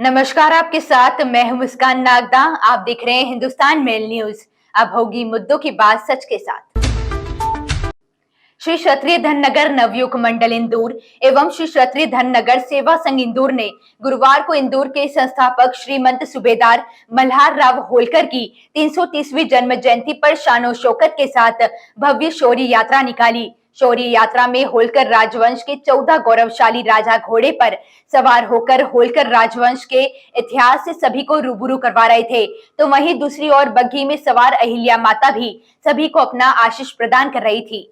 नमस्कार, आपके साथ मैं हूं मुस्कान नागदा। आप देख रहे हैं हिंदुस्तान मेल न्यूज। अब होगी मुद्दों की बात सच के साथ। श्री क्षत्रिय धन नगर नवयुग मंडल इंदौर एवं श्री क्षत्रिय धन नगर सेवा संघ इंदौर ने गुरुवार को इंदौर के संस्थापक श्रीमंत सूबेदार मल्हार राव होलकर की 330वीं जन्म जयंती पर शानो शौकत के साथ भव्य शौर्य यात्रा निकाली। शौर्य यात्रा में होलकर राजवंश के 14 गौरवशाली राजा घोड़े पर सवार होकर होलकर राजवंश के इतिहास से सभी को रूबरू करवा रहे थे, तो वहीं दूसरी ओर बग्घी में सवार अहिल्या माता भी सभी को अपना आशीष प्रदान कर रही थी।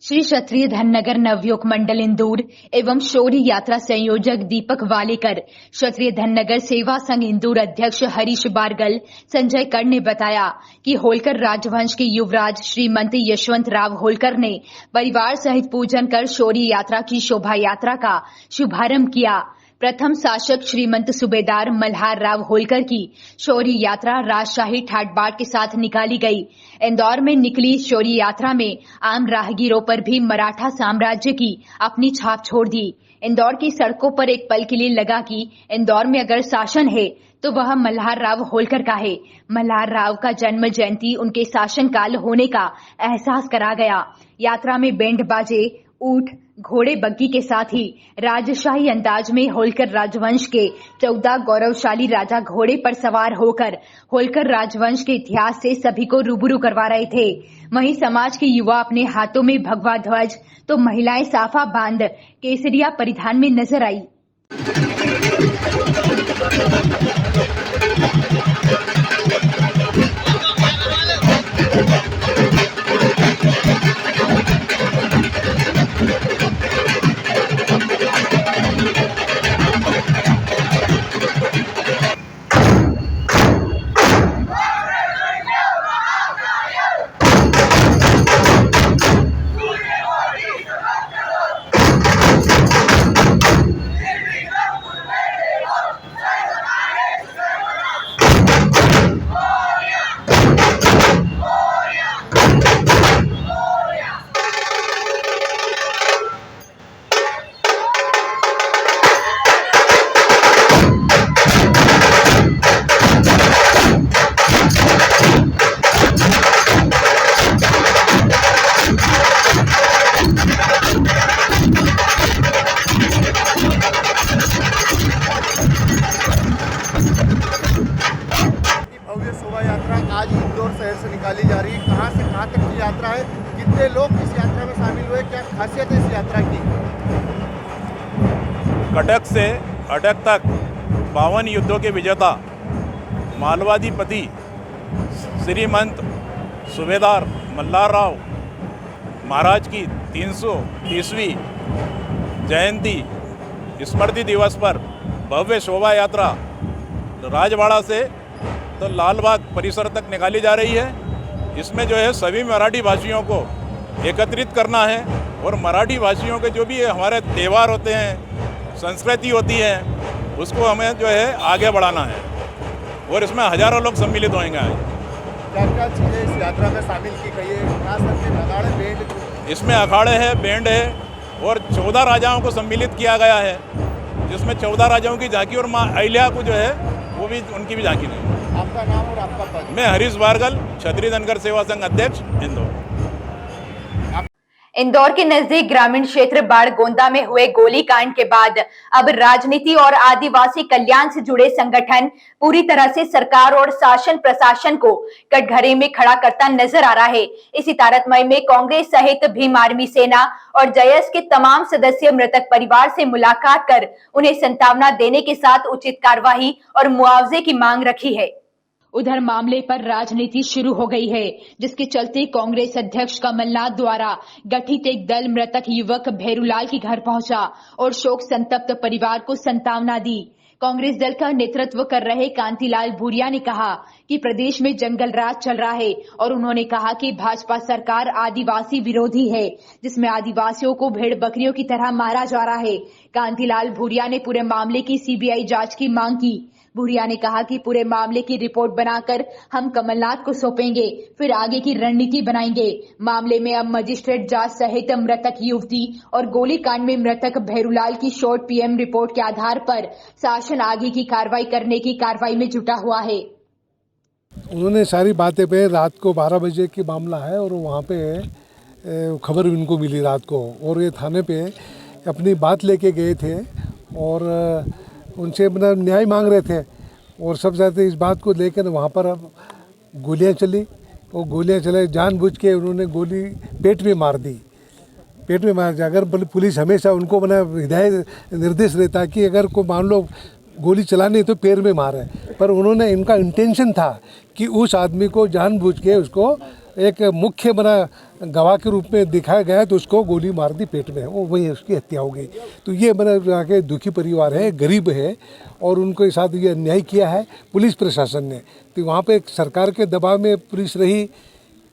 श्री क्षत्रिय धन नगर नवयुग मंडल इंदौर एवं शौर्य यात्रा संयोजक दीपक वालेकर, क्षत्रिय धन नगर सेवा संघ इंदौर अध्यक्ष हरीश बारगल, संजय कर ने बताया कि होलकर राजवंश के युवराज श्रीमंत यशवंत राव होलकर ने परिवार सहित पूजन कर शौर्य यात्रा की शोभा यात्रा का शुभारंभ किया। प्रथम शासक श्रीमंत सूबेदार मल्हार राव होलकर की शौर्य यात्रा राजशाही ठाट बाट के साथ निकाली गई। इंदौर में निकली शौर्य यात्रा में आम राहगीरों पर भी मराठा साम्राज्य की अपनी छाप छोड़ दी। इंदौर की सड़कों पर एक पल के लिए लगा कि इंदौर में अगर शासन है तो वह मल्हार राव होलकर का है। मल्हार राव का जन्म जयंती उनके शासनकाल होने का एहसास करा गया। यात्रा में बैंड बाजे, ऊंट, घोड़े, बग्घी के साथ ही राजशाही अंदाज में होलकर राजवंश के 14 गौरवशाली राजा घोड़े पर सवार होकर होलकर राजवंश के इतिहास से सभी को रूबरू करवा रहे थे। वहीं समाज के युवा अपने हाथों में भगवा ध्वज तो महिलाएं साफा बांध केसरिया परिधान में नजर आई। भव्य शोभा यात्रा आज इंदौर शहर से निकाली जा रही है। कहां से कहां तक की यात्रा है, कितने लोग इस यात्रा में शामिल हुए, क्या खासियत है इस यात्रा की? कटक से अटक तक 52 युद्धों के विजेता मालवाधिपति श्रीमंत सूबेदार मल्हार राव महाराज की 330वीं जयंती स्मृति दिवस पर भव्य शोभा यात्रा राजवाड़ा से तो लालबाग परिसर तक निकाली जा रही है। इसमें जो है सभी मराठी भाषियों को एकत्रित करना है और मराठी भाषियों के जो भी हमारे त्यौहार होते हैं, संस्कृति होती है, उसको हमें जो है आगे बढ़ाना है और इसमें हजारों लोग सम्मिलित होंगे आज। क्या क्या चीज़ें इस यात्रा में शामिल की गई है? खास करके अखाड़े, बैंड, इसमें अखाड़े हैं, बैंड है और 14 राजाओं को सम्मिलित किया गया है, जिसमें 14 राजाओं की झांकी और माँ अहिल्या को जो है वो भी उनकी भी झांकी नहीं। आपका नाम और आपका पद? मैं हरीश बारगल, क्षत्रिय धनगर सेवा संघ अध्यक्ष इंदौर। इंदौर के नजदीक ग्रामीण क्षेत्र बाड़गोंदा में हुए गोलीकांड के बाद अब राजनीति और आदिवासी कल्याण से जुड़े संगठन पूरी तरह से सरकार और शासन प्रशासन को कटघरे में खड़ा करता नजर आ रहा है। इसी तारतम्य में कांग्रेस सहित भीम आर्मी सेना और जयस के तमाम सदस्य मृतक परिवार से मुलाकात कर उन्हें सांत्वना देने के साथ उचित कार्रवाई और मुआवजे की मांग रखी है। उधर मामले पर राजनीति शुरू हो गई है, जिसके चलते कांग्रेस अध्यक्ष कमलनाथ द्वारा गठित एक दल मृतक युवक भैरूलाल के घर पहुंचा और शोक संतप्त परिवार को सांत्वना दी। कांग्रेस दल का नेतृत्व कर रहे कांतिलाल भूरिया ने कहा कि प्रदेश में जंगल राज चल रहा है और उन्होंने कहा कि भाजपा सरकार आदिवासी विरोधी है, जिसमें आदिवासियों को भेड़ बकरियों की तरह मारा जा रहा है। कांतिलाल भूरिया ने पूरे मामले की सीबीआई जांच की मांग की। भूरिया ने कहा कि पूरे मामले की रिपोर्ट बनाकर हम कमलनाथ को सौंपेंगे, फिर आगे की रणनीति बनाएंगे। मामले में अब मजिस्ट्रेट जांच सहित मृतक युवती और गोलीकांड में मृतक भैरूलाल की शॉर्ट पीएम रिपोर्ट के आधार पर शासन आगे की कार्रवाई करने की कार्रवाई में जुटा हुआ है। उन्होंने सारी बातें पे रात को 12 बजे की मामला है और वहाँ पे खबर उनको मिली रात को, और ये थाने पे अपनी बात लेके गए थे और उनसे अपना न्याय मांग रहे थे। और सब ज़्यादा इस बात को लेकर वहाँ पर अब गोलियाँ चली, और गोलियाँ चले जानबूझ के उन्होंने गोली पेट में मार दी, पेट में मार दिया। अगर पुलिस हमेशा उनको बना हिदायत निर्देश रहता कि अगर को मान लो गोली चलानी तो पैर में मारे, पर उन्होंने इनका इंटेंशन था कि उस आदमी को जानबूझ के उसको एक मुख्य बना गवाह के रूप में दिखाया गया, तो उसको गोली मार दी पेट में, वो वही उसकी हत्या हो गई। तो ये बना आके दुखी परिवार है, गरीब है, और उनके साथ ये अन्याय किया है पुलिस प्रशासन ने। तो वहाँ पे सरकार के दबाव में पुलिस रही,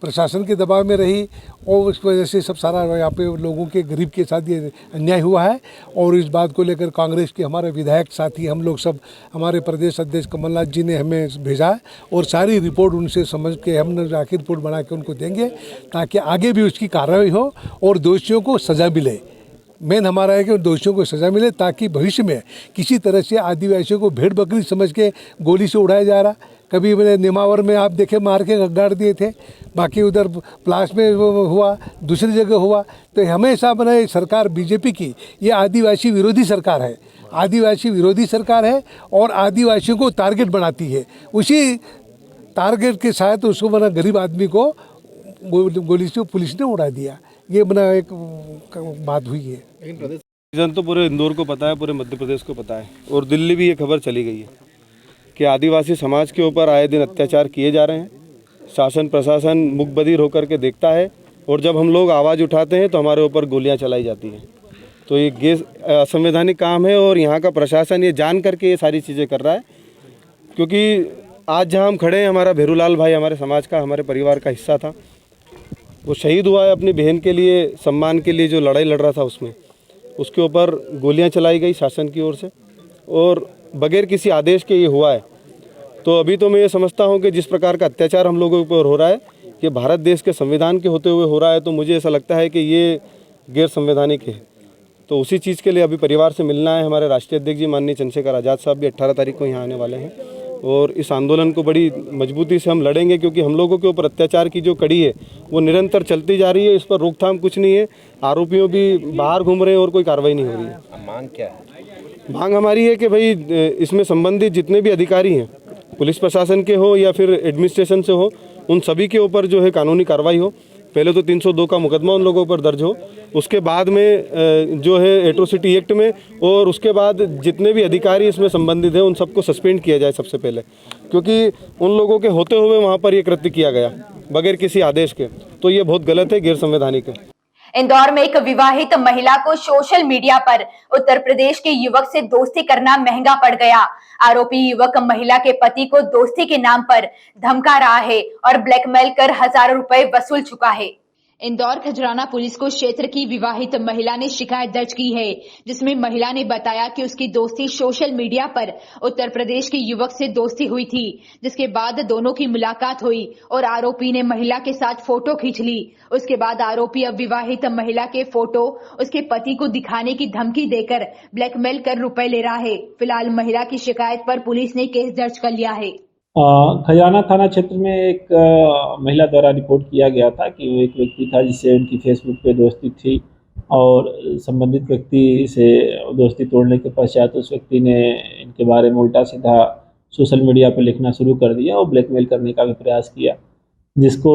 प्रशासन के दबाव में रही, और उस वजह से सब सारा यहाँ पे लोगों के गरीब के साथ ये अन्याय हुआ है। और इस बात को लेकर कांग्रेस के हमारे विधायक साथी हम लोग सब, हमारे प्रदेश अध्यक्ष कमलनाथ जी ने हमें भेजा है, और सारी रिपोर्ट उनसे समझ के हम जाके रिपोर्ट बना के उनको देंगे, ताकि आगे भी उसकी कार्रवाई हो और दोषियों को सज़ा मिले। मेन हमारा है कि दोषियों को सज़ा मिले, ताकि भविष्य में किसी तरह से आदिवासियों को भेड़ बकरी समझ के गोली से उड़ाया जा रहा। कभी मैंने निमावर में आप देखे मार के गाड़ दिए थे, बाकी उधर प्लास में हुआ, दूसरी जगह हुआ। तो हमेशा बने सरकार बीजेपी की ये आदिवासी विरोधी सरकार है, आदिवासी विरोधी सरकार है, और आदिवासियों को टारगेट बनाती है। उसी टारगेट के साथ उसको बना गरीब आदमी को गोली से पुलिस ने उड़ा दिया। ये बना एक बात हुई है। रीज़न तो पूरे इंदौर को पता है, पूरे मध्य प्रदेश को पता है, और दिल्ली भी ये खबर चली गई है कि आदिवासी समाज के ऊपर आए दिन अत्याचार किए जा रहे हैं। शासन प्रशासन मुकबधिर होकर के देखता है, और जब हम लोग आवाज़ उठाते हैं तो हमारे ऊपर गोलियां चलाई जाती हैं। तो ये असंवैधानिक काम है, और यहाँ का प्रशासन ये जान करके ये सारी चीज़ें कर रहा है। क्योंकि आज जहाँ हम खड़े हैं, हमारा भैरूलाल भाई हमारे समाज का, हमारे परिवार का हिस्सा था, वो शहीद हुआ है अपनी बहन के लिए, सम्मान के लिए जो लड़ाई लड़ रहा था, उसमें उसके ऊपर गोलियां चलाई गई शासन की ओर से, और बगैर किसी आदेश के ये हुआ है। तो अभी तो मैं ये समझता हूँ कि जिस प्रकार का अत्याचार हम लोगों के ऊपर हो रहा है, ये भारत देश के संविधान के होते हुए हो रहा है, तो मुझे ऐसा लगता है कि ये गैर संवैधानिक है। तो उसी चीज़ के लिए अभी परिवार से मिलना है। हमारे राष्ट्रीय अध्यक्ष जी माननीय चंद्रशेखर आज़ाद साहब भी 18 तारीख को यहाँ आने वाले हैं, और इस आंदोलन को बड़ी मजबूती से हम लड़ेंगे, क्योंकि हम लोगों के ऊपर अत्याचार की जो कड़ी है वो निरंतर चलती जा रही है। इस पर रोकथाम कुछ नहीं है, आरोपियों भी बाहर घूम रहे हैं और कोई कार्रवाई नहीं हो रही है। मांग क्या है? मांग हमारी है कि भाई इसमें संबंधित जितने भी अधिकारी हैं, पुलिस प्रशासन के हो या फिर एडमिनिस्ट्रेशन से हो, उन सभी के ऊपर जो है कानूनी कार्रवाई हो। पहले तो 302 का मुकदमा उन लोगों पर दर्ज हो, उसके बाद में जो है एट्रोसिटी एक्ट में, और उसके बाद जितने भी अधिकारी इसमें संबंधित हैं उन सबको सस्पेंड किया जाए सबसे पहले, क्योंकि उन लोगों के होते हुए वहाँ पर ये कृत्य किया गया बगैर किसी आदेश के। तो ये बहुत गलत है, गैर संवैधानिक है। इंदौर में एक विवाहित महिला को सोशल मीडिया पर उत्तर प्रदेश के युवक से दोस्ती करना महंगा पड़ गया। आरोपी युवक महिला के पति को दोस्ती के नाम पर धमका रहा है और ब्लैकमेल कर हजारों रुपए वसूल चुका है। इंदौर खजराना पुलिस को क्षेत्र की विवाहित महिला ने शिकायत दर्ज की है, जिसमें महिला ने बताया कि उसकी दोस्ती सोशल मीडिया पर उत्तर प्रदेश के युवक से दोस्ती हुई थी, जिसके बाद दोनों की मुलाकात हुई और आरोपी ने महिला के साथ फोटो खींच ली। उसके बाद आरोपी अब विवाहित महिला के फोटो उसके पति को दिखाने की धमकी देकर ब्लैकमेल कर रुपए ले रहा है। फिलहाल महिला की शिकायत पर पुलिस ने केस दर्ज कर लिया है। खजाना थाना क्षेत्र में एक महिला द्वारा रिपोर्ट किया गया था कि वो एक व्यक्ति था जिससे उनकी फेसबुक पे दोस्ती थी, और संबंधित व्यक्ति से दोस्ती तोड़ने के पश्चात उस व्यक्ति ने इनके बारे में उल्टा सीधा सोशल मीडिया पर लिखना शुरू कर दिया और ब्लैकमेल करने का भी प्रयास किया, जिसको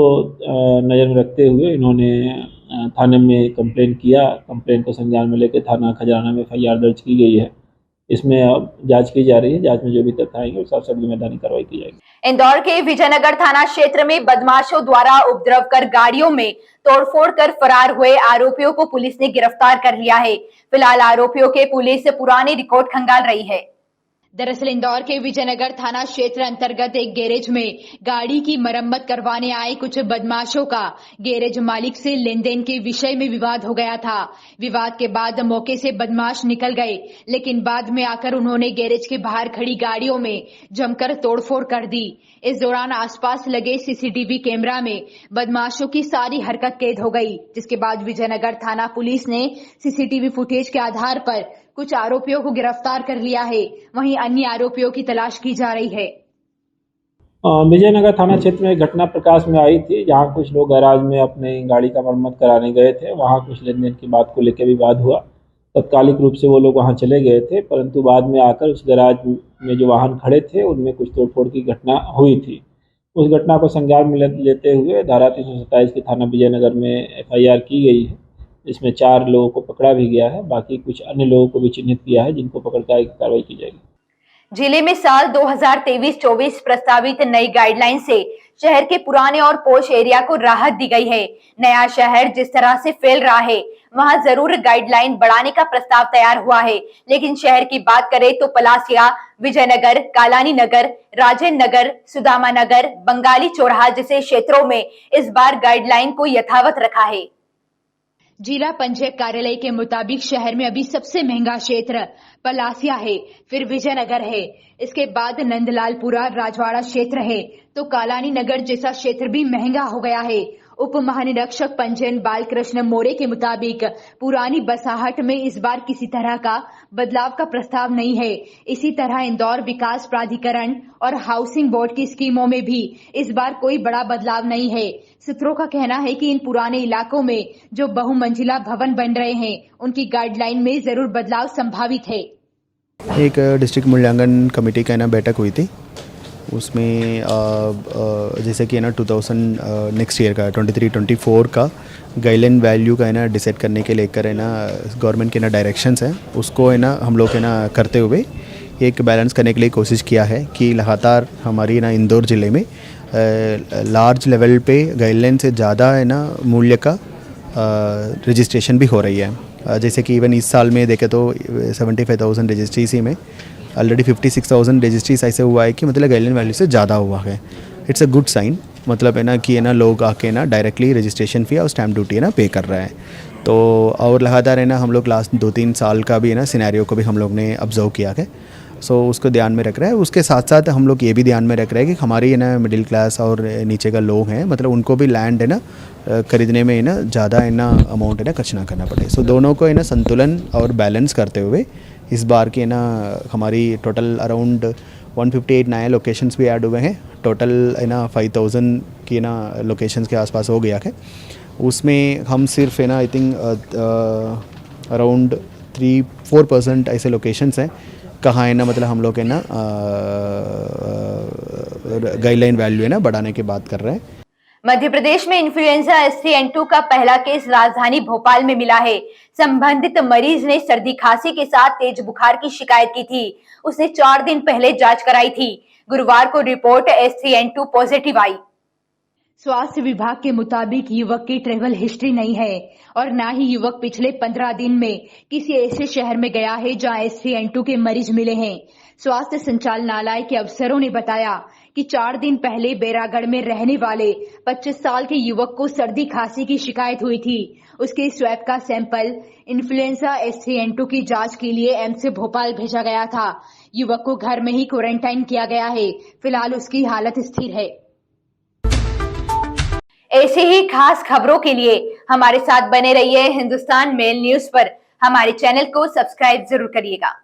नज़र में रखते हुए इन्होंने थाने में कंप्लेन किया। कंप्लेन को संज्ञान में लेकर थाना खजाना में FIR दर्ज की गई है। इसमें अब जांच की जा रही है, जांच में जो भी तथ्य आएंगे उस हिसाब से जिम्मेदारी कार्रवाई की जाएगी। इंदौर के विजयनगर थाना क्षेत्र में बदमाशों द्वारा उपद्रव कर गाड़ियों में तोड़फोड़ कर फरार हुए आरोपियों को पुलिस ने गिरफ्तार कर लिया है। फिलहाल आरोपियों के पुलिस पुराने रिकॉर्ड खंगाल रही है। दरअसल इंदौर के विजयनगर थाना क्षेत्र अंतर्गत एक गैरेज में गाड़ी की मरम्मत करवाने आए कुछ बदमाशों का गैरेज मालिक से लेन देन के विषय में विवाद हो गया था। विवाद के बाद मौके से बदमाश निकल गए, लेकिन बाद में आकर उन्होंने गैरेज के बाहर खड़ी गाड़ियों में जमकर तोड़फोड़ कर दी। इस दौरान आसपास लगे सीसीटीवी कैमरा में बदमाशों की सारी हरकत कैद हो गई, जिसके बाद विजयनगर थाना पुलिस ने सीसीटीवी फुटेज के आधार पर कुछ आरोपियों को गिरफ्तार कर लिया है। वहीं अन्य आरोपियों की तलाश की जा रही है। विजयनगर थाना क्षेत्र में एक घटना प्रकाश में आई थी, जहां कुछ लोग गैराज में अपने गाड़ी का मरम्मत कराने गए थे। वहां कुछ लेन देन की बात को लेकर विवाद हुआ। तत्कालिक रूप से वो लोग वहां चले गए थे, परंतु बाद में आकर उस गैराज में जो वाहन खड़े थे उनमें कुछ तोड़फोड़ की घटना हुई थी। उस घटना को संज्ञान में लेते हुए धारा 327 की थाना विजयनगर में FIR की गई है, जिसमें 4 लोगों को पकड़ा भी गया है। बाकी कुछ अन्य लोगों को भी चिन्हित किया है, जिनको पकड़कर कार्रवाई की जाएगी। जिले में साल 2023-24 प्रस्तावित नई गाइडलाइन से शहर के पुराने और पोश एरिया को राहत दी गई है। नया शहर जिस तरह से फैल रहा है, वहां जरूर गाइडलाइन बढ़ाने का प्रस्ताव तैयार हुआ है, लेकिन शहर की बात करें तो पलासिया, विजयनगर, कालानी नगर, राजेंद्र नगर, सुदामा नगर, बंगाली चौराहा जैसे क्षेत्रों में इस बार गाइडलाइन को यथावत रखा है। जिला पंचायत कार्यालय के मुताबिक शहर में अभी सबसे महंगा क्षेत्र पलासिया है, फिर विजयनगर है, इसके बाद नंदलालपुरा राजवाड़ा क्षेत्र है, तो कालानी नगर जैसा क्षेत्र भी महंगा हो गया है। उप महानिरीक्षक पंजन बालकृष्ण मोरे के मुताबिक पुरानी बसाहट में इस बार किसी तरह का बदलाव का प्रस्ताव नहीं है। इसी तरह इंदौर विकास प्राधिकरण और हाउसिंग बोर्ड की स्कीमों में भी इस बार कोई बड़ा बदलाव नहीं है। सूत्रों का कहना है कि इन पुराने इलाकों में जो बहुमंजिला भवन बन रहे हैं, उनकी गाइडलाइन में जरूर बदलाव संभावित है। एक डिस्ट्रिक्ट मूल्यांकन कमेटी का ना बैठक हुई थी, उसमें जैसे कि है ना 2000 नेक्स्ट ईयर का 23-24 का गाइडलाइन वैल्यू का है ना डिसाइड करने के लेकर है ना गवर्नमेंट के ना डायरेक्शंस हैं, उसको है ना हम लोग है ना करते हुए एक बैलेंस करने के लिए कोशिश किया है कि लगातार हमारी ना इंदौर ज़िले में लार्ज लेवल पे गाइडलाइन से ज़्यादा है ना मूल्य का रजिस्ट्रेशन भी हो रही है। जैसे कि इवन इस साल में देखें तो 75,000 रजिस्ट्रीज ही में ऑलरेडी 56,000 रजिस्ट्रीज ऐसे हुआ है कि मतलब गाइडलाइन वैल्यू से ज़्यादा हुआ है। इट्स अ गुड साइन, मतलब है ना कि है ना लोग आके ना डायरेक्टली रजिस्ट्रेशन फ़ी और स्टैम्प ड्यूटी है ना पे कर रहे हैं। तो और लगातार है ना हम लोग लास्ट 2-3 साल का भी है ना सिनेरियो को भी हम लोग ने ऑब्जर्व किया है। सो उसको ध्यान में रख रहे हैं। उसके साथ साथ हम लोग ये भी ध्यान में रख रहे हैं कि हमारी है ना मिडिल क्लास और नीचे का लोग हैं, मतलब उनको भी लैंड है ना खरीदने में है ना ज़्यादा है ना अमाउंट है ना खर्च ना करना पड़े। सो दोनों को है ना संतुलन और बैलेंस करते हुए इस बार की है ना हमारी टोटल अराउंड 158 नए लोकेशंस भी ऐड हुए हैं। टोटल है ना 5,000 की ना लोकेशंस के आसपास हो गया है। उसमें हम सिर्फ है ना आई थिंक अराउंड 3-4% ऐसे लोकेशंस हैं कहाँ है ना मतलब हम लोग है ना गाइडलाइन वैल्यू है ना बढ़ाने की बात कर रहे हैं। मध्य प्रदेश में इन्फ्लुएंजा STN2 का पहला केस राजधानी भोपाल में मिला है। संबंधित मरीज ने सर्दी खांसी के साथ तेज बुखार की शिकायत की थी। उसने 4 दिन पहले जांच कराई थी। गुरुवार को रिपोर्ट STN2 पॉजिटिव आई। स्वास्थ्य विभाग के मुताबिक युवक की ट्रैवल हिस्ट्री नहीं है और न ही युवक पिछले 15 दिन में किसी ऐसे शहर में गया है जहां STN2 के मरीज मिले हैं। स्वास्थ्य संचालनालय के अफसरों ने बताया कि 4 दिन पहले बैरागढ़ में रहने वाले 25 साल के युवक को सर्दी खांसी की शिकायत हुई थी। उसके स्वैब का सैंपल इन्फ्लुएंजा STN2 की जांच के लिए एम्स से भोपाल भेजा गया था। युवक को घर में ही क्वारंटाइन किया गया है। फिलहाल उसकी हालत स्थिर है। ऐसे ही खास खबरों के लिए हमारे साथ बने रहिए हिंदुस्तान मेल न्यूज पर। हमारे चैनल को सब्सक्राइब जरूर करिएगा।